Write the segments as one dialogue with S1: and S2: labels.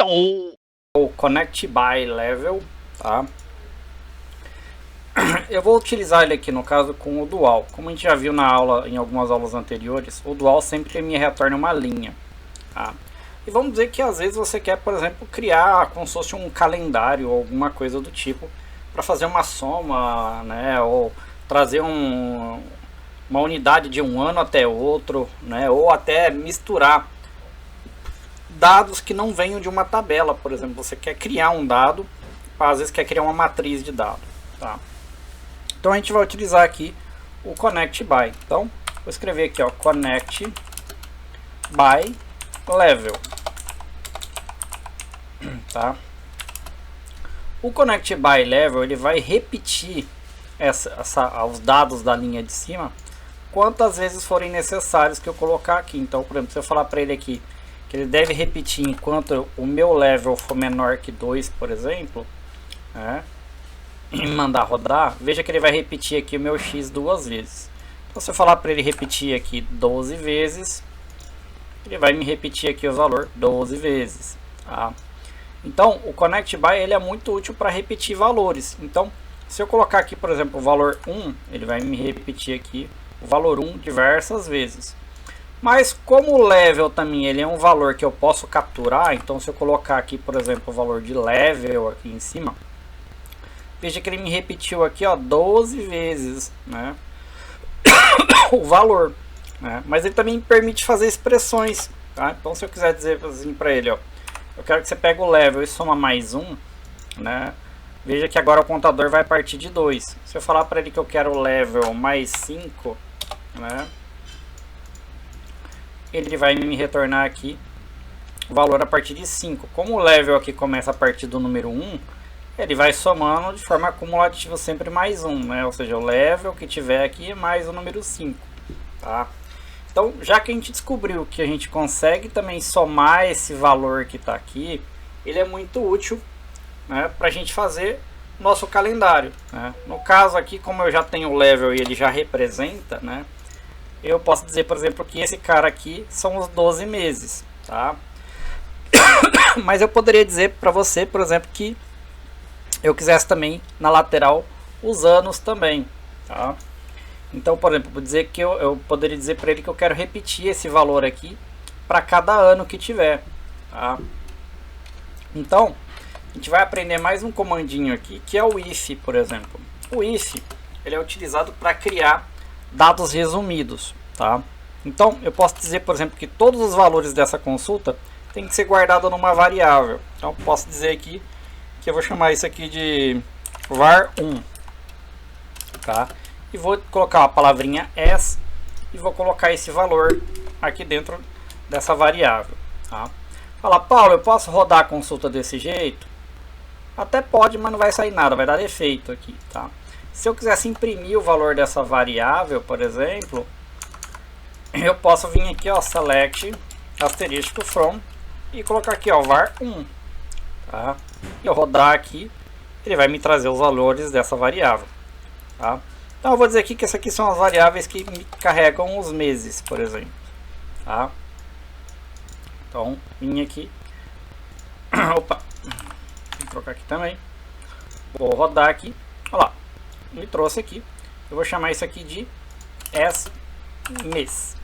S1: o connect by level, tá? Eu vou utilizar ele aqui no caso com o dual. Como a gente já viu na aula, em algumas aulas anteriores, o dual sempre me retorna uma linha, tá? E vamos dizer que às vezes você quer, por exemplo, criar como se fosse um calendário ou alguma coisa do tipo para fazer uma soma, né? Ou trazer uma unidade de um ano até outro, né? Ou até misturar dados que não venham de uma tabela, por exemplo. Você quer criar um dado, às vezes quer criar uma matriz de dados, tá? Então a gente vai utilizar aqui o connect by. Então vou escrever aqui, ó, connect by level, tá? O connect by level ele vai repetir os dados da linha de cima quantas vezes forem necessários que eu colocar aqui. Então, por exemplo, se eu falar para ele aqui que ele deve repetir enquanto o meu level for menor que 2, por exemplo, né, e mandar rodar, veja que ele vai repetir aqui o meu x 2 vezes. Então, se eu falar para ele repetir aqui 12 vezes, ele vai me repetir aqui o valor 12 vezes, tá? Então, o connect by ele é muito útil para repetir valores. Então, se eu colocar aqui, por exemplo, o valor 1, ele vai me repetir aqui o valor 1 diversas vezes. Mas como o level também ele é um valor que eu posso capturar, então se eu colocar aqui, por exemplo, o valor de level aqui em cima, veja que ele me repetiu aqui, ó, 12 vezes, né, o valor, né? Mas ele também permite fazer expressões, tá? Então se eu quiser dizer assim para ele, ó, eu quero que você pegue o level e soma mais 1, né? Veja que agora o contador vai partir de 2. Se eu falar para ele que eu quero o level mais 5, né, ele vai me retornar aqui o valor a partir de 5. Como o level aqui começa a partir do número 1, ele vai somando de forma acumulativa sempre mais 1, né? Ou seja, o level que tiver aqui mais o número 5, tá? Então, já que a gente descobriu que a gente consegue também somar esse valor que está aqui, ele é muito útil, né, para a gente fazer nosso calendário, né? No caso aqui, como eu já tenho o level e ele já representa, né, eu posso dizer, por exemplo, que esse cara aqui são os 12 meses, tá? Mas eu poderia dizer para você, por exemplo, que eu quisesse também na lateral os anos também, tá? Então, por exemplo, vou dizer que eu poderia dizer para ele que eu quero repetir esse valor aqui para cada ano que tiver, tá? Então, a gente vai aprender mais um comandinho aqui, que é o if, por exemplo. O if, ele é utilizado para criar dados resumidos, tá? Então, eu posso dizer, por exemplo, que todos os valores dessa consulta tem que ser guardado numa variável. Então, eu posso dizer aqui que eu vou chamar isso aqui de var1, tá? E vou colocar a palavrinha as e vou colocar esse valor aqui dentro dessa variável, tá? Fala, Paulo, eu posso rodar a consulta desse jeito? Até pode, mas não vai sair nada, vai dar defeito aqui, tá? Se eu quisesse imprimir o valor dessa variável, por exemplo, eu posso vir aqui, ó, select asterisco from e colocar aqui, ó, var1, tá? E eu rodar aqui, ele vai me trazer os valores dessa variável, tá? Então eu vou dizer aqui que essas aqui são as variáveis que me carregam os meses, por exemplo, tá? Então, vim aqui, opa, vou trocar aqui também, vou rodar aqui, olha lá, me trouxe aqui, eu vou chamar isso aqui de mês,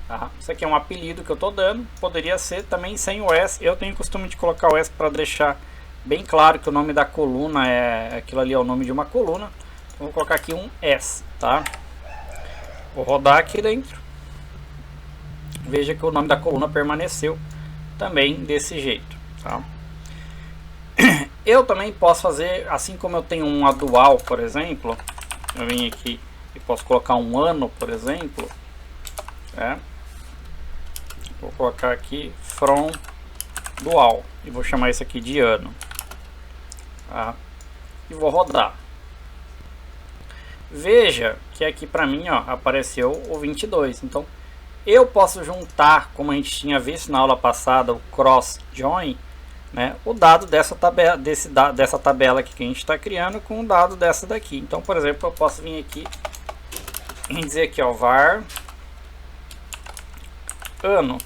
S1: tá? Isso aqui é um apelido que eu estou dando, poderia ser também sem o S, eu tenho o costume de colocar o S para deixar bem claro que o nome da coluna é, aquilo ali é o nome de uma coluna. Vou colocar aqui um S, tá? Vou rodar aqui dentro. Veja que o nome da coluna permaneceu também desse jeito, tá? Eu também posso fazer, assim como eu tenho uma dual, por exemplo, eu venho aqui e posso colocar um ano, por exemplo, né? Vou colocar aqui from dual e vou chamar isso aqui de ano, tá? E vou rodar. Veja que aqui para mim, ó, apareceu o 22. Então eu posso juntar, como a gente tinha visto na aula passada, o cross join, né, o dado dessa tabela, dessa tabela aqui que a gente está criando com o dado dessa daqui. Então, por exemplo, eu posso vir aqui e dizer aqui, ó, var ano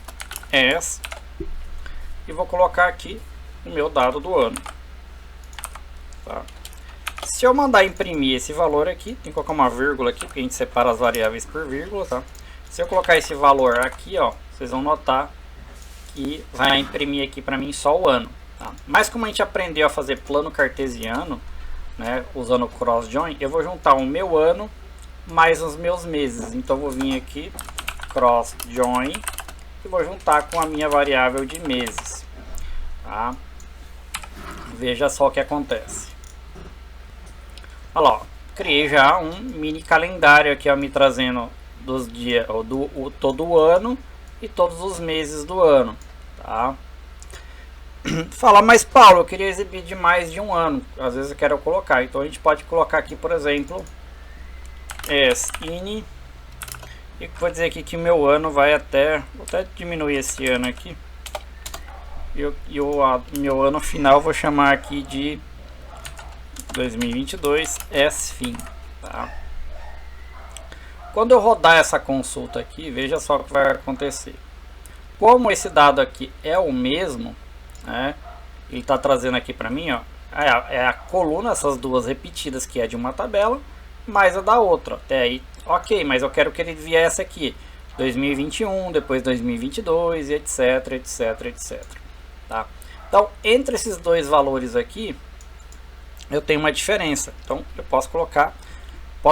S1: as, e vou colocar aqui o meu dado do ano. Tá? Se eu mandar imprimir esse valor aqui, tem que colocar uma vírgula aqui, porque a gente separa as variáveis por vírgula, tá? Se eu colocar esse valor aqui, ó, vocês vão notar que vai imprimir aqui para mim só o ano. Tá? Mas como a gente aprendeu a fazer plano cartesiano, né, usando o cross join, eu vou juntar o meu ano mais os meus meses. Então eu vou vir aqui, cross join, e vou juntar com a minha variável de meses. Tá? Veja só o que acontece. Olha lá, ó, criei já um mini calendário aqui, ó, me trazendo dos dias, todo o ano e todos os meses do ano. Tá? Fala, mas Paulo, eu queria exibir de mais de um ano. Às vezes eu quero colocar. Então a gente pode colocar aqui, por exemplo, in, e vou dizer aqui que meu ano vai até, vou até diminuir esse ano aqui, e o meu ano final vou chamar aqui de 2022 fim. Tá? Quando eu rodar essa consulta aqui, veja só o que vai acontecer. Como esse dado aqui é o mesmo, né, ele está trazendo aqui para mim, ó, é a coluna, essas duas repetidas, que é de uma tabela, mais a da outra. Até aí, ok, mas eu quero que ele viesse aqui 2021, depois 2022, e etc, etc, etc. Tá? Então, entre esses dois valores aqui, eu tenho uma diferença. Então, eu posso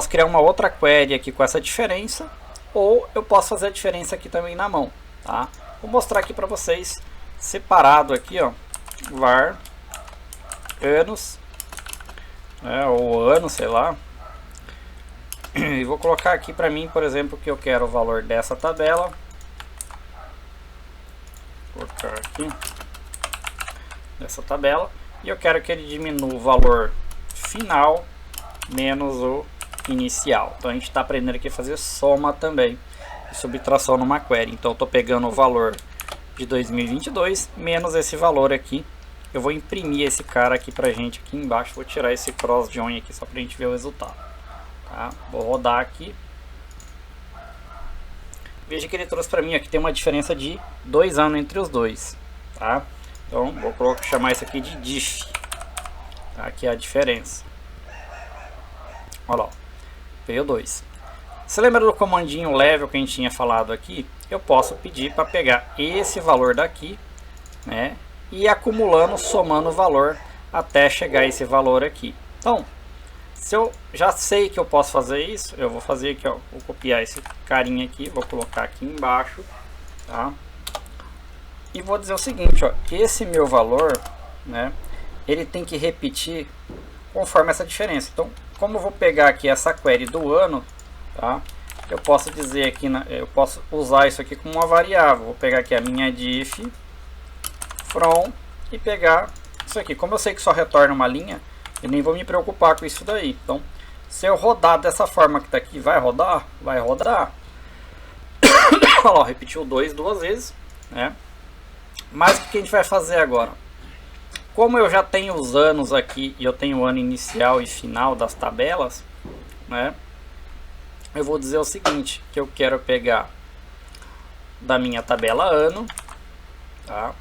S1: criar uma outra query aqui com essa diferença, ou eu posso fazer a diferença aqui também na mão. Tá? Vou mostrar aqui para vocês, separado aqui, ó, var anos, ou ano, sei lá. E vou colocar aqui para mim, por exemplo, que eu quero o valor dessa tabela. Vou colocar aqui dessa tabela, e eu quero que ele diminua o valor final menos o inicial. Então a gente está aprendendo aqui a fazer soma também, subtração numa query. Então eu estou pegando o valor de 2022 menos esse valor aqui. Eu vou imprimir esse cara aqui pra gente aqui embaixo. Vou tirar esse cross join aqui só pra gente ver o resultado. Tá? Vou rodar aqui. Veja que ele trouxe para mim aqui, tem uma diferença de 2 anos entre os dois. Tá? Então vou chamar isso aqui de diff. Tá? Aqui é a diferença. Olha lá, veio 2. Você lembra do comandinho level que a gente tinha falado aqui? Eu posso pedir para pegar esse valor daqui, né, e ir acumulando, somando o valor até chegar a esse valor aqui. Então, se eu já sei que eu posso fazer isso, eu vou fazer aqui, ó, vou copiar esse carinha aqui, vou colocar aqui embaixo, tá? E vou dizer o seguinte, ó, esse meu valor, né, ele tem que repetir conforme essa diferença. Então, como eu vou pegar aqui essa query do ano, tá? Eu posso dizer aqui, eu posso usar isso aqui como uma variável. Vou pegar aqui a minha diff from e pegar isso aqui. Como eu sei que só retorna uma linha, eu nem vou me preocupar com isso daí. Então, se eu rodar dessa forma que está aqui, vai rodar? Vai rodar. Olha lá, repetiu 2 duas vezes, né? Mas o que a gente vai fazer agora? Como eu já tenho os anos aqui e eu tenho o ano inicial e final das tabelas, né? Eu vou dizer o seguinte, que eu quero pegar da minha tabela ano, tá?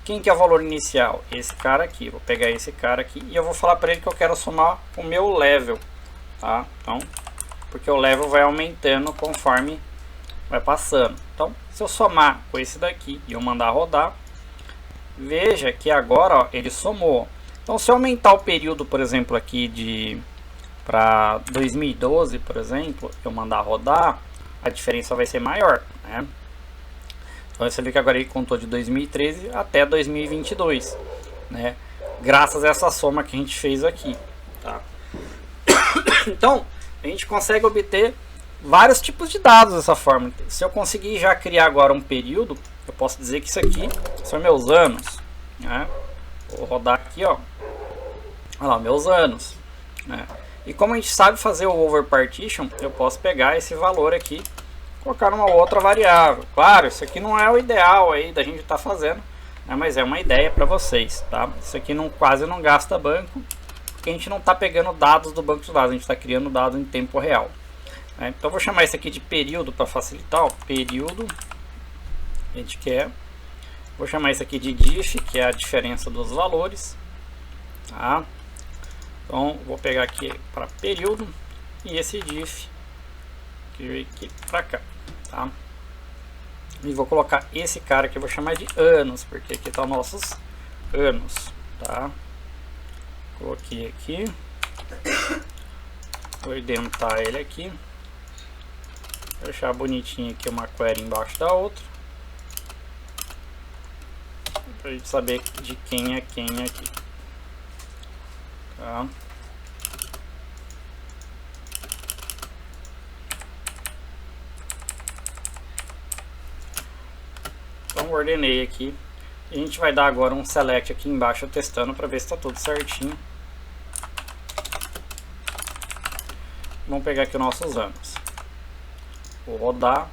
S1: Quem que é o valor inicial? Esse cara aqui. Vou pegar esse cara aqui e eu vou falar para ele que eu quero somar o meu level, tá? Então, porque o level vai aumentando conforme vai passando. Então, se eu somar com esse daqui e eu mandar rodar, veja que agora, ó, ele somou. Então, se eu aumentar o período, por exemplo, aqui para 2012, por exemplo, eu mandar rodar, a diferença vai ser maior, né? Então você vê que agora ele contou de 2013 até 2022, né? Graças a essa soma que a gente fez aqui, tá? Então, a gente consegue obter vários tipos de dados dessa forma. Se eu conseguir já criar agora um período, eu posso dizer que isso aqui são meus anos, né? Vou rodar aqui, ó. Olha lá, meus anos, né? E como a gente sabe fazer o over partition, eu posso pegar esse valor aqui, colocar numa outra variável. Claro, isso aqui não é o ideal aí da gente estar fazendo, né, mas é uma ideia para vocês, tá? Isso aqui quase não gasta banco, porque a gente não está pegando dados do banco de dados, a gente está criando dados em tempo real, né? Então eu vou chamar isso aqui de período para facilitar, ó, período, a gente quer Vou chamar isso aqui de diff, que é a diferença dos valores, tá? Então vou pegar aqui para período e esse diff que veio aqui para cá, tá? E vou colocar esse cara que eu vou chamar de anos, porque aqui tá os nossos anos, tá? Coloquei aqui, vou indentar ele aqui, deixar bonitinho aqui uma query embaixo da outra, pra gente saber de quem é quem aqui, tá? Então ordenei aqui. A gente vai dar agora um select aqui embaixo testando para ver se está tudo certinho. Vamos pegar aqui os nossos anos. Vou rodar.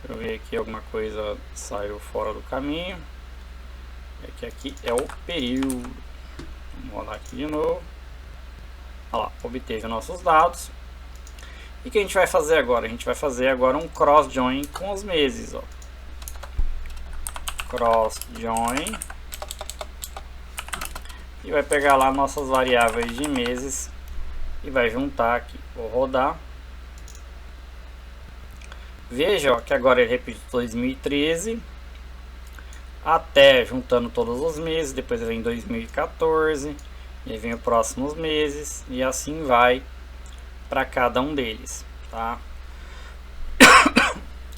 S1: Deixa eu ver aqui, alguma coisa saiu fora do caminho. É que aqui é o período. Vamos rodar aqui de novo. Olha lá, obteve nossos dados. E o que a gente vai fazer agora? A gente vai fazer agora um cross join com os meses, ó. Cross join e vai pegar lá nossas variáveis de meses e vai juntar aqui. Vou rodar. Veja, ó, que agora ele repete 2013 até juntando todos os meses, depois vem 2014 e aí vem os próximos meses e assim vai para cada um deles, tá?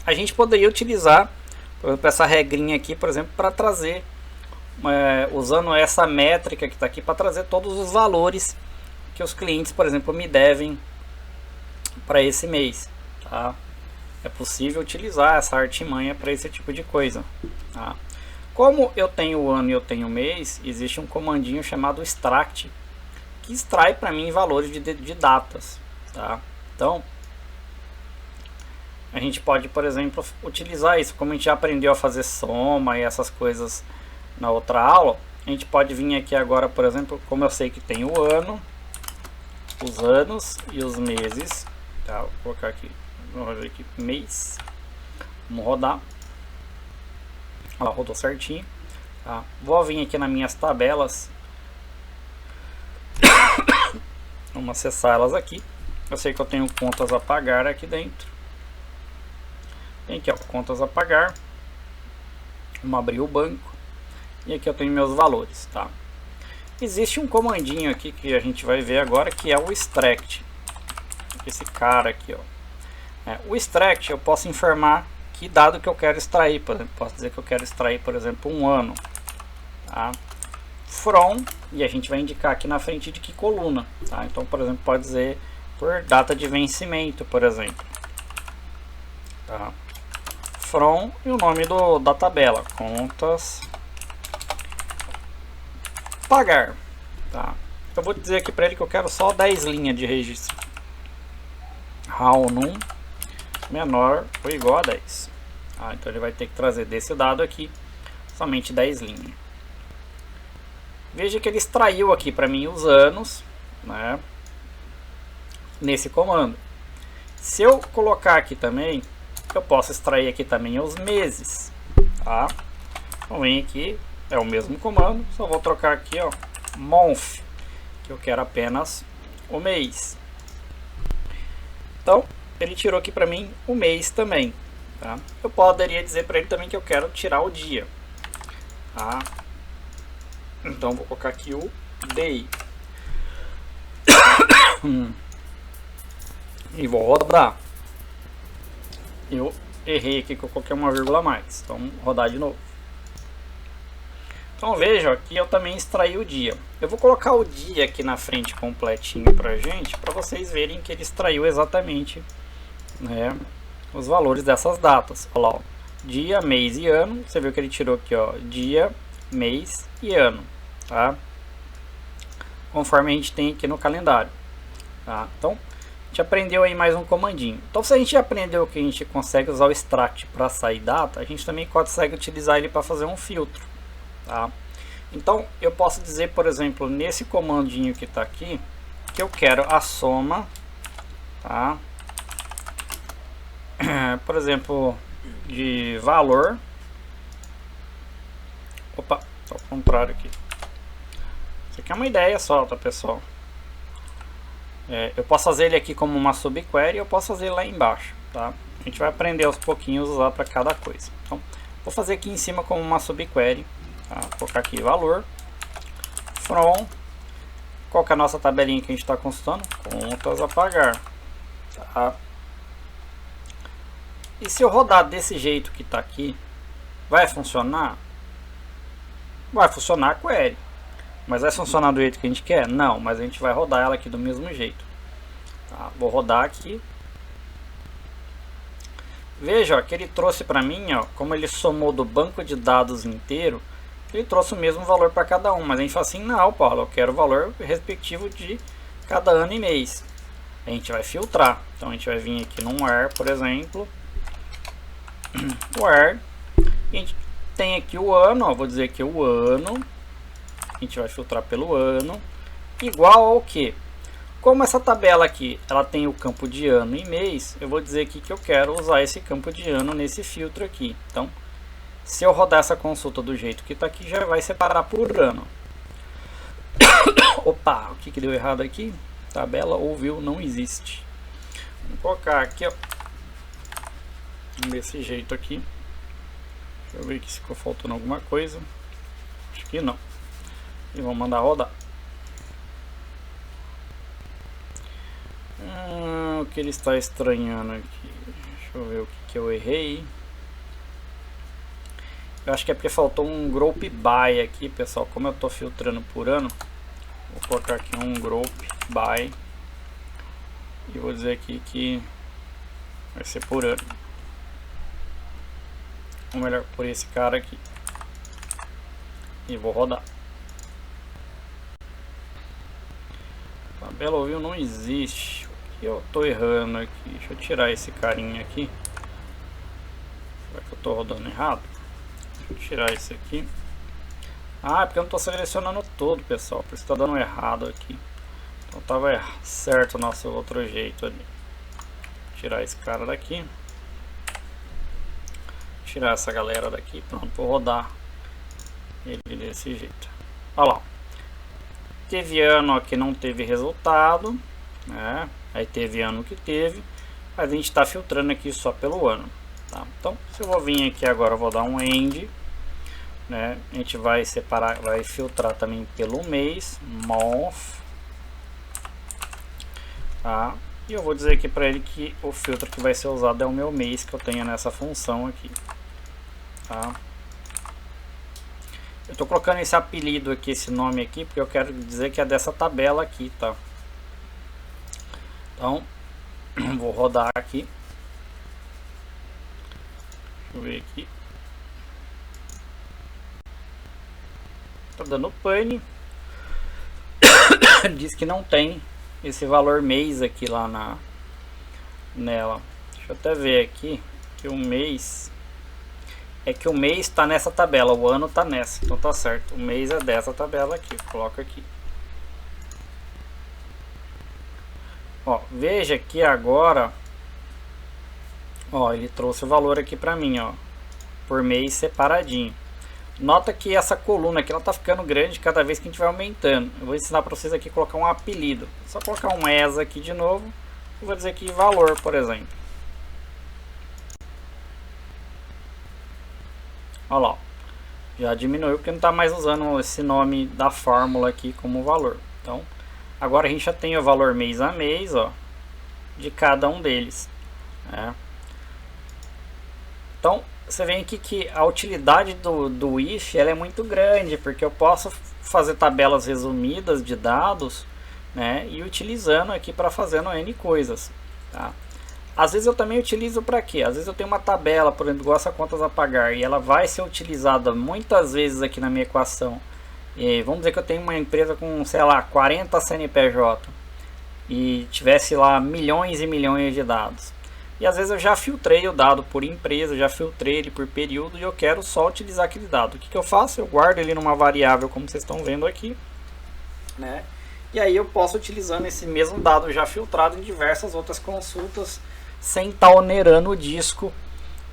S1: A gente poderia utilizar, por exemplo, essa regrinha aqui, por exemplo, para trazer, usando essa métrica que está aqui, para trazer todos os valores que os clientes, por exemplo, me devem para esse mês, tá? É possível utilizar essa artimanha para esse tipo de coisa, tá? Como eu tenho o ano e eu tenho o mês, existe um comandinho chamado extract, que extrai para mim valores de datas, tá? Então, a gente pode, por exemplo, utilizar isso. Como a gente já aprendeu a fazer soma e essas coisas na outra aula, a gente pode vir aqui agora, por exemplo, como eu sei que tem o ano, os anos e os meses, tá? Vou colocar aqui, vamos ver aqui, mês, vamos rodar. Ó, rodou certinho, tá? Vou vir aqui nas minhas tabelas, vamos acessar elas aqui. Eu sei que eu tenho contas a pagar aqui dentro. Tem aqui, ó, contas a pagar. Vamos abrir o banco. E aqui eu tenho meus valores, tá? Existe um comandinho aqui que a gente vai ver agora, que é o extract. Esse cara aqui, ó. O extract, eu posso informar que dado que eu quero extrair. Por exemplo, posso dizer que eu quero extrair, por exemplo, um ano, tá? From, e a gente vai indicar aqui na frente de que coluna, tá? Então, por exemplo, pode dizer por data de vencimento, por exemplo, tá? From e o nome da tabela, contas pagar, tá? Eu vou dizer aqui para ele que eu quero só 10 linhas de registro. How num menor ou igual a 10. Então ele vai ter que trazer desse dado aqui somente 10 linhas. Veja que ele extraiu aqui para mim os anos, né, nesse comando. Se eu colocar aqui também, eu posso extrair aqui também os meses, tá? Então vem aqui, é o mesmo comando, só vou trocar aqui, ó, month, que eu quero apenas o mês. Então ele tirou aqui para mim o mês também, tá? Eu poderia dizer para ele também que eu quero tirar o dia, tá? Então vou colocar aqui o day e vou rodar. Eu errei aqui que eu coloquei uma vírgula a mais, então vou rodar de novo. Então veja, aqui eu também extraí o dia. Eu vou colocar o dia aqui na frente completinho pra gente, para vocês verem que ele extraiu exatamente, né, os valores dessas datas. Olha lá, ó, dia, mês e ano. Você viu que ele tirou aqui, ó, dia, mês e ano, tá? Conforme a gente tem aqui no calendário, tá? Então a gente aprendeu aí mais um comandinho. Então se a gente aprendeu que a gente consegue usar o extract para sair data, a gente também consegue utilizar ele para fazer um filtro, tá? Então eu posso dizer, por exemplo, nesse comandinho que está aqui, que eu quero a soma, tá? Por exemplo, de valor Opa, tá ao contrário aqui. Isso aqui é uma ideia só, tá, pessoal? Eu posso fazer ele aqui como uma subquery e eu posso fazer ele lá embaixo, tá? A gente vai aprender aos pouquinhos usar para cada coisa. Então, vou fazer aqui em cima como uma subquery, tá? Vou colocar aqui valor, from, qual que é a nossa tabelinha que a gente está consultando? Contas a pagar, tá? E se eu rodar desse jeito que está aqui, vai funcionar? Vai funcionar a query. Mas vai funcionar do jeito que a gente quer? Não, mas a gente vai rodar ela aqui do mesmo jeito. Tá? Vou rodar aqui. Veja ó, que ele trouxe para mim, ó, como ele somou do banco de dados inteiro, ele trouxe o mesmo valor para cada um. Mas a gente fala assim, não, Paulo, eu quero o valor respectivo de cada ano e mês. A gente vai filtrar. Então a gente vai vir aqui num where, por exemplo. Where. A gente tem aqui o ano, ó, vou dizer aqui o ano. A gente vai filtrar pelo ano, igual ao que? Como essa tabela aqui, ela tem o campo de ano e mês, eu vou dizer aqui que eu quero usar esse campo de ano nesse filtro aqui. Então, se eu rodar essa consulta do jeito que está aqui, já vai separar por ano. Opa, o que deu errado aqui? Tabela ouviu, não existe. Vamos colocar aqui, ó, desse jeito aqui. Deixa eu ver aqui se ficou faltando alguma coisa. Acho que não. E vamos mandar rodar. O que ele está estranhando aqui? Deixa eu ver o que eu errei. Eu acho que é porque faltou um group by aqui, pessoal. Como eu estou filtrando por ano, vou colocar aqui um group by. E vou dizer aqui que vai ser por ano. Ou melhor, por esse cara aqui. E vou rodar. Tabela ouviu não existe. O que eu tô errando aqui? Deixa eu tirar esse carinha aqui. Será que eu tô rodando errado? Deixa eu tirar esse aqui. Ah, é porque eu não tô selecionando todo, pessoal. Por isso tá dando errado aqui. Então tava certo o nosso outro jeito ali. Vou tirar esse cara daqui. Tirar essa galera daqui. Pronto, vou rodar ele desse jeito. Olha lá. Teve ano que não teve resultado, né? Aí teve ano que teve, mas a gente está filtrando aqui só pelo ano, tá? Então, se eu vou vir aqui agora, eu vou dar um end, né? A gente vai separar, vai filtrar também pelo mês, month, tá? E eu vou dizer aqui para ele que o filtro que vai ser usado é o meu mês que eu tenho nessa função aqui, tá? Eu estou colocando esse apelido aqui, esse nome aqui, porque eu quero dizer que é dessa tabela aqui, tá? Então, vou rodar aqui. Deixa eu ver aqui. Tá dando pane. Diz que não tem esse valor mês aqui lá nela. Deixa eu até ver aqui que o mês... É que o mês está nessa tabela, o ano está nessa, então tá certo. O mês é dessa tabela aqui, coloca aqui. Ó, veja que agora, ó, ele trouxe o valor aqui para mim, ó, por mês separadinho. Nota que essa coluna aqui, ela tá ficando grande cada vez que a gente vai aumentando. Eu vou ensinar para vocês aqui colocar um apelido. Só colocar um ES aqui de novo, eu vou dizer aqui valor, por exemplo. Olha lá, já diminuiu porque não está mais usando esse nome da fórmula aqui como valor. Então, agora a gente já tem o valor mês a mês, ó, de cada um deles, né? Então, você vê aqui que a utilidade do if ela é muito grande, porque eu posso fazer tabelas resumidas de dados, né, e utilizando aqui para fazendo N coisas, tá? Às vezes eu também utilizo para quê? Às vezes eu tenho uma tabela, por exemplo, igual essa contas a pagar, e ela vai ser utilizada muitas vezes aqui na minha equação. E vamos dizer que eu tenho uma empresa com, sei lá, 40 CNPJ e tivesse lá milhões e milhões de dados. E às vezes eu já filtrei o dado por empresa, já filtrei ele por período e eu quero só utilizar aquele dado. O que eu faço? Eu guardo ele numa variável, como vocês estão vendo aqui, né? E aí eu posso utilizando esse mesmo dado já filtrado em diversas outras consultas, sem estar onerando o disco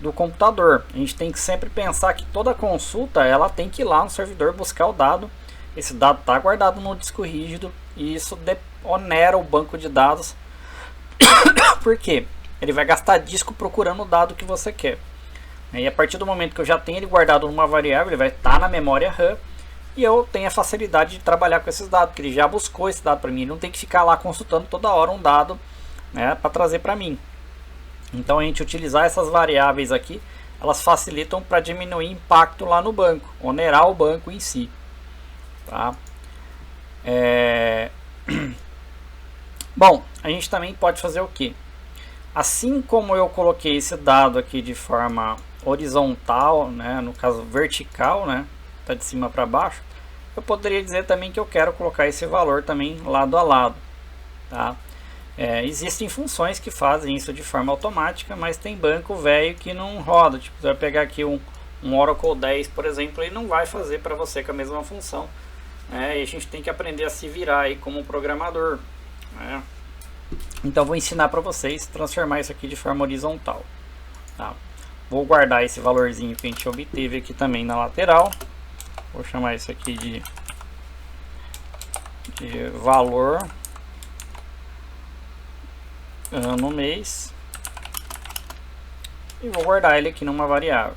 S1: do computador. A gente tem que sempre pensar que toda consulta ela tem que ir lá no servidor buscar o dado. Esse dado está guardado no disco rígido e isso onera o banco de dados. Por quê? Ele vai gastar disco procurando o dado que você quer. E a partir do momento que eu já tenho ele guardado numa variável, ele vai estar na memória RAM e eu tenho a facilidade de trabalhar com esses dados, porque ele já buscou esse dado para mim. Ele não tem que ficar lá consultando toda hora um dado, né, para trazer para mim. Então a gente utilizar essas variáveis aqui, elas facilitam para diminuir impacto lá no banco, onerar o banco em si. Tá? Bom, a gente também pode fazer o que? Assim como eu coloquei esse dado aqui de forma horizontal, né, no caso vertical, né, tá de cima para baixo, eu poderia dizer também que eu quero colocar esse valor também lado a lado. Tá? Existem funções que fazem isso de forma automática, mas tem banco velho que não roda. Tipo, você vai pegar aqui um Oracle 10, por exemplo, ele não vai fazer para você com a mesma função. E a gente tem que aprender a se virar aí como programador. Né? Então vou ensinar para vocês transformar isso aqui de forma horizontal. Tá? Vou guardar esse valorzinho que a gente obteve aqui também na lateral. Vou chamar isso aqui de valor ano mês e vou guardar ele aqui numa variável.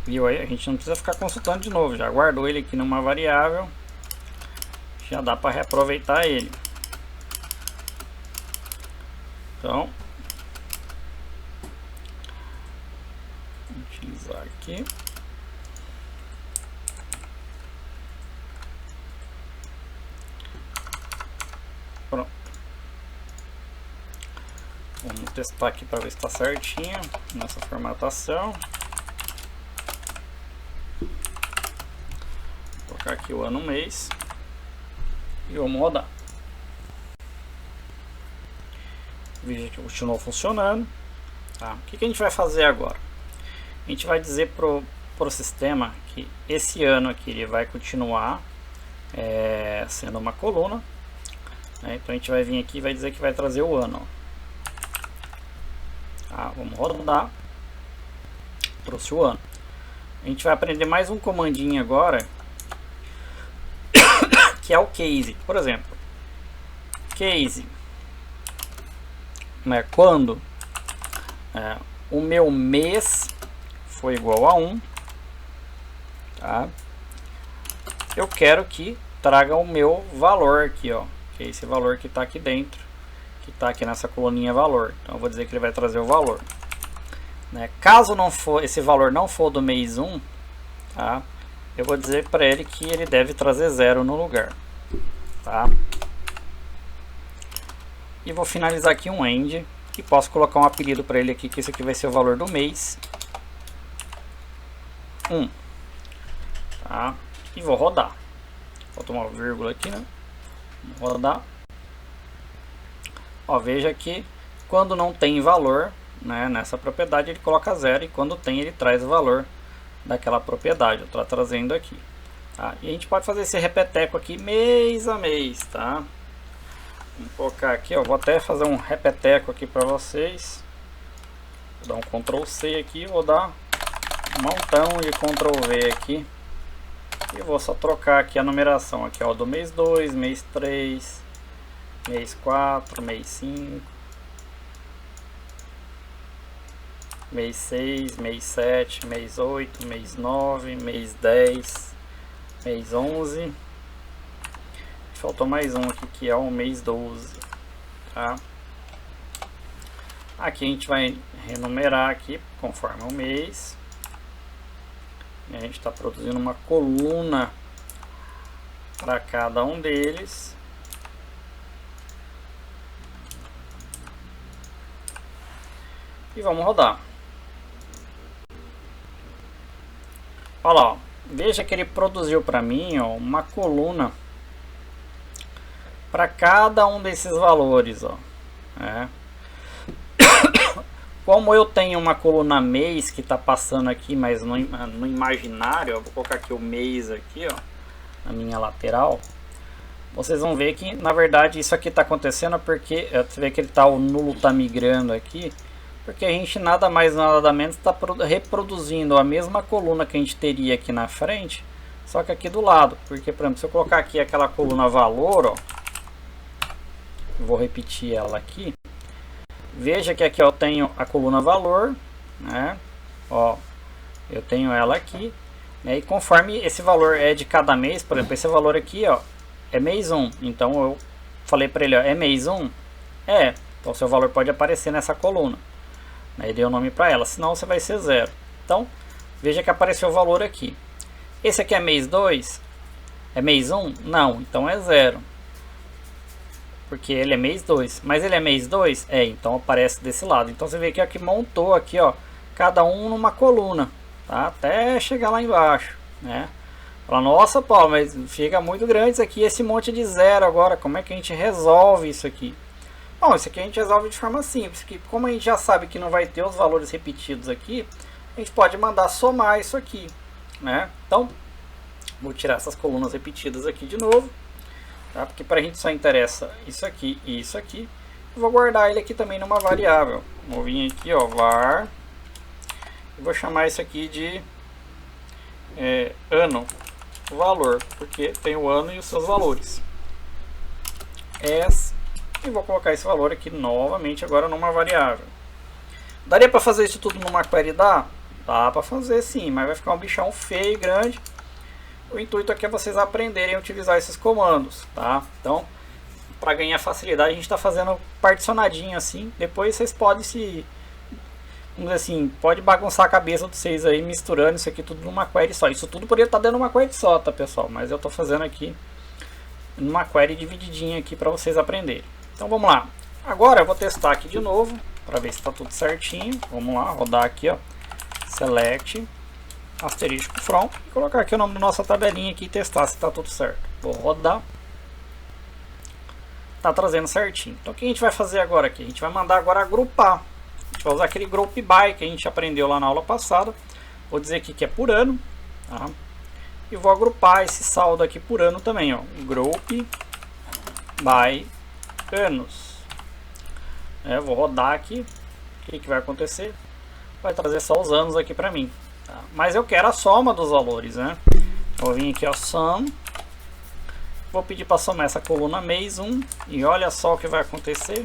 S1: Viu aí? A gente não precisa ficar consultando de novo, já guardou ele aqui numa variável, já dá para reaproveitar ele. Então, vou utilizar aqui. Pronto. Vamos testar aqui para ver se está certinho nessa formatação. Vou colocar aqui o ano, mês e vamos rodar. Veja que continuou funcionando. Tá? O que a gente vai fazer agora? A gente vai dizer pro sistema que esse ano aqui ele vai continuar sendo uma coluna. Então a gente vai vir aqui e vai dizer que vai trazer o ano. Tá, vamos rodar. Trouxe o ano. A gente vai aprender mais um comandinho agora, que é o case. Por exemplo, case, né, quando o meu mês foi igual a 1, tá? Eu quero que traga o meu valor aqui, ó, que é esse valor que está aqui dentro, que está aqui nessa coluninha valor. Então eu vou dizer que ele vai trazer o valor, né? Caso não for, esse valor não for do mês 1, tá? Eu vou dizer para ele que ele deve trazer 0 no lugar, tá? E vou finalizar aqui um end e posso colocar um apelido para ele aqui, que esse aqui vai ser o valor do mês 1, tá? E vou rodar. Falta uma vírgula aqui, né? Vou rodar. Ó, veja que quando não tem valor, né, nessa propriedade, ele coloca 0, e quando tem, ele traz o valor daquela propriedade. Eu estou trazendo aqui, tá? E a gente pode fazer esse repeteco aqui mês a mês, tá? Vamos colocar aqui, ó, vou até fazer um repeteco aqui para vocês. Vou dar um Ctrl C aqui, vou dar um montão de Ctrl V aqui. E vou só trocar aqui a numeração aqui, ó, do mês 2, mês 3, mês 4, mês 5, mês 6, mês 7, mês 8, mês 9, mês 10, mês 11. Faltou mais um aqui, que é o mês 12, tá? Aqui a gente vai renumerar aqui conforme o mês. E a gente está produzindo uma coluna para cada um deles. E vamos rodar. Olha lá, ó. Veja que ele produziu para mim, ó, uma coluna para cada um desses valores, ó. Como eu tenho uma coluna mês que está passando aqui, mas no imaginário, ó, vou colocar aqui o mês aqui, ó, na minha lateral. Vocês vão ver que na verdade isso aqui está acontecendo porque você vê que ele tá, o nulo está migrando aqui, Porque a gente nada mais nada menos está reproduzindo a mesma coluna que a gente teria aqui na frente, só que aqui do lado. Porque, por exemplo, se eu colocar aqui aquela coluna valor, ó, vou repetir ela aqui. Veja que aqui eu tenho a coluna valor, né? Ó, eu tenho ela aqui, né? E conforme esse valor é de cada mês, por exemplo, esse valor aqui, ó, é mês 1. Então eu falei para ele, ó, é mês 1? É. Então seu valor pode aparecer nessa coluna. Aí dei o nome para ela, senão você vai ser 0. Então, veja que apareceu o valor aqui. Esse aqui é mês 2? É mês 1? Não, então é 0. Porque ele é mês 2. Mas ele é mês 2? É, então aparece desse lado. Então você vê que aqui montou aqui, ó, cada um numa coluna, tá? Até chegar lá embaixo, né? Fala, nossa, Paulo, mas fica muito grande isso aqui, esse monte de 0 agora. Como é que a gente resolve isso aqui? Bom, isso aqui a gente resolve de forma simples, que como a gente já sabe que não vai ter os valores repetidos aqui, a gente pode mandar somar isso aqui, né? Então, vou tirar essas colunas repetidas aqui de novo, tá? Porque para a gente só interessa isso aqui e isso aqui. Eu vou guardar ele aqui também numa variável. Vou vir aqui, ó, var, e vou chamar isso aqui de ano, valor, porque tem o ano e os seus valores. E vou colocar esse valor aqui novamente agora numa variável. Daria para fazer isso tudo numa query? Dá para fazer sim, mas vai ficar um bichão feio e grande. O intuito aqui é vocês aprenderem a utilizar esses comandos, tá? Então, para ganhar facilidade, a gente está fazendo particionadinho assim. Depois vocês podem vamos dizer assim, pode bagunçar a cabeça de vocês aí, misturando isso aqui tudo numa query só. Isso tudo poderia estar dentro de uma query só, tá, pessoal? Mas eu estou fazendo aqui numa query divididinha aqui para vocês aprenderem. Então vamos lá. Agora eu vou testar aqui de novo para ver se está tudo certinho. Vamos lá, rodar aqui, ó, select asterisco from e colocar aqui o nome da nossa tabelinha aqui e testar se está tudo certo. Vou rodar. Tá trazendo certinho. Então o que a gente vai fazer agora aqui? A gente vai mandar agora agrupar. A gente vai usar aquele group by que a gente aprendeu lá na aula passada. Vou dizer aqui que é por ano, tá? E vou agrupar esse saldo aqui por ano também, ó. Group by anos. Vou rodar aqui. O que vai acontecer? Vai trazer só os anos aqui para mim, tá? Mas eu quero a soma dos valores, né? Vou vir aqui, ó, sum. Vou pedir para somar essa coluna mês 1 e olha só o que vai acontecer.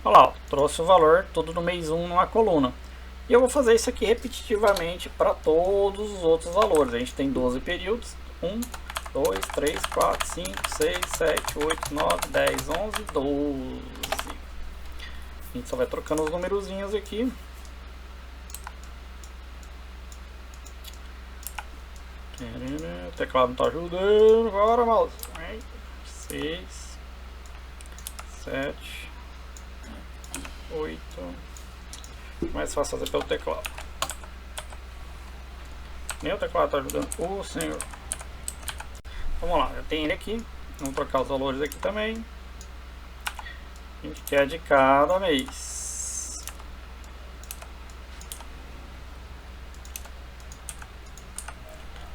S1: Olha lá, ó, trouxe o valor tudo no mês 1 numa coluna. E eu vou fazer isso aqui repetitivamente para todos os outros valores. A gente tem 12 períodos. 1, 2, 3, 4, 5, 6, 7, 8, 9, 10, 11, 12. A gente só vai trocando os numerozinhos aqui. O teclado não está ajudando. Agora, mouse. 6, 7, 8. Mais fácil fazer pelo teclado. Nem o teclado está ajudando. O senhor. Vamos lá, eu tenho ele aqui. Vamos trocar os valores aqui também. A gente quer de cada mês.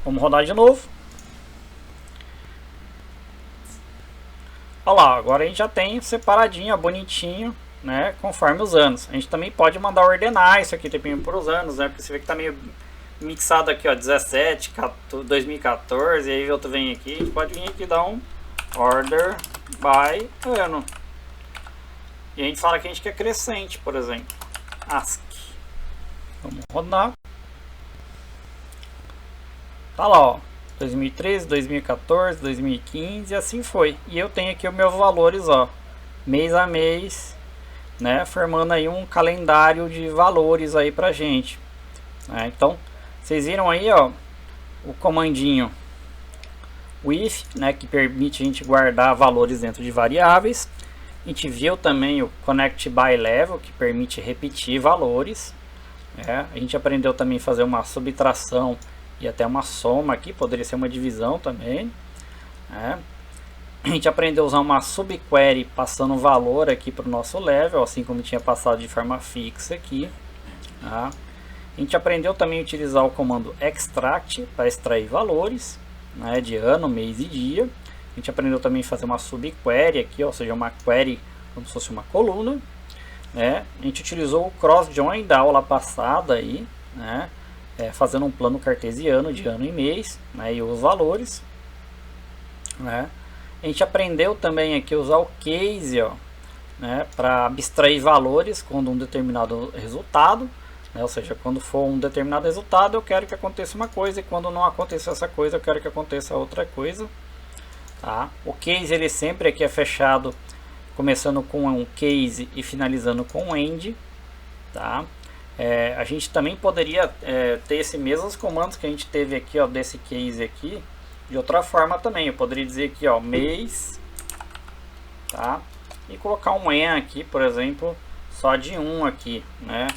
S1: Vamos rodar de novo. Olha lá, agora a gente já tem separadinho, bonitinho, né, conforme os anos. A gente também pode mandar ordenar isso aqui também por os anos, né, porque você vê que tá meio mixado aqui, ó, 17, 2014, e aí outro vem aqui, a gente pode vir aqui e dar um order by ano. E a gente fala que a gente quer crescente, por exemplo, ASCII. Vamos rodar. Tá lá, ó, 2013, 2014, 2015 e assim foi. E eu tenho aqui os meus valores, ó, mês a mês, né, formando aí um calendário de valores aí pra gente, né? Então, vocês viram aí, ó, o comandinho with, né, que permite a gente guardar valores dentro de variáveis. A gente viu também o connect by level, que permite repetir valores, né? A gente aprendeu também a fazer uma subtração e até uma soma aqui, poderia ser uma divisão também, né? A gente aprendeu a usar uma subquery passando valor aqui para o nosso level, assim como tinha passado de forma fixa aqui, tá? A gente aprendeu também a utilizar o comando extract para extrair valores, né, de ano, mês e dia. A gente aprendeu também a fazer uma subquery aqui, ou seja, uma query como se fosse uma coluna, né? A gente utilizou o cross join da aula passada aí, né? Fazendo um plano cartesiano de ano e mês, né? E os valores, né? A gente aprendeu também aqui a usar o case, ó, né? Para abstrair valores quando um determinado resultado, né? Ou seja, quando for um determinado resultado eu quero que aconteça uma coisa, e quando não acontecer essa coisa eu quero que aconteça outra coisa, tá? O case ele sempre aqui é fechado começando com um case e finalizando com um end, tá? A gente também poderia ter esses mesmos comandos que a gente teve aqui, ó, desse case aqui, de outra forma também. Eu poderia dizer aqui, ó, mês, tá? E colocar um en aqui, por exemplo, só de 1 aqui, né?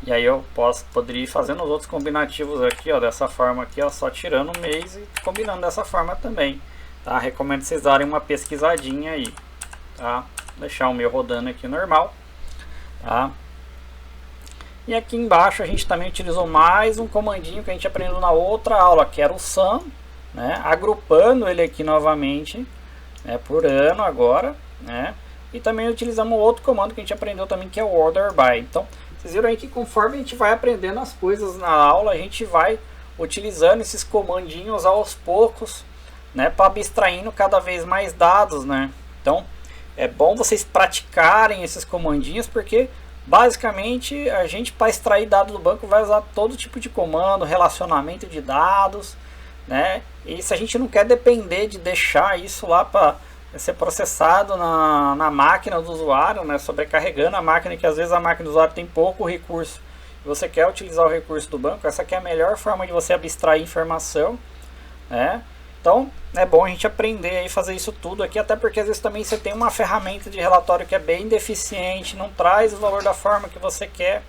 S1: E aí eu poderia ir fazendo os outros combinativos aqui, ó, dessa forma aqui, ó, só tirando o mês e combinando dessa forma também, tá? Recomendo vocês darem uma pesquisadinha aí, tá? Deixar o meu rodando aqui normal, tá? E aqui embaixo a gente também utilizou mais um comandinho que a gente aprendeu na outra aula, que era o sum, né? Agrupando ele aqui novamente, né, por ano agora, né? E também utilizamos outro comando que a gente aprendeu também, que é o order by. Então vocês viram aí que conforme a gente vai aprendendo as coisas na aula, a gente vai utilizando esses comandinhos aos poucos, né, para abstraindo cada vez mais dados, né? Então é bom vocês praticarem esses comandinhos, porque basicamente a gente, para extrair dados do banco, vai usar todo tipo de comando, relacionamento de dados, né? E se a gente não quer depender de deixar isso lá para ser processado na máquina do usuário, né, sobrecarregando a máquina, que às vezes a máquina do usuário tem pouco recurso e você quer utilizar o recurso do banco, essa aqui é a melhor forma de você abstrair informação, né? Então é bom a gente aprender a fazer isso tudo aqui, até porque às vezes também você tem uma ferramenta de relatório que é bem deficiente, não traz o valor da forma que você quer,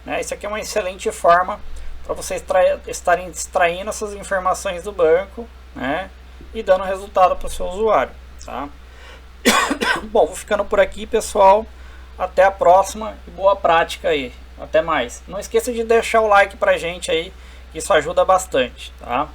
S1: né? Isso aqui é uma excelente forma para vocês estarem extraindo essas informações do banco, né, e dando resultado para o seu usuário, tá? Bom, vou ficando por aqui, pessoal. Até a próxima e boa prática aí. Até mais. Não esqueça de deixar o like pra gente aí, isso ajuda bastante, tá?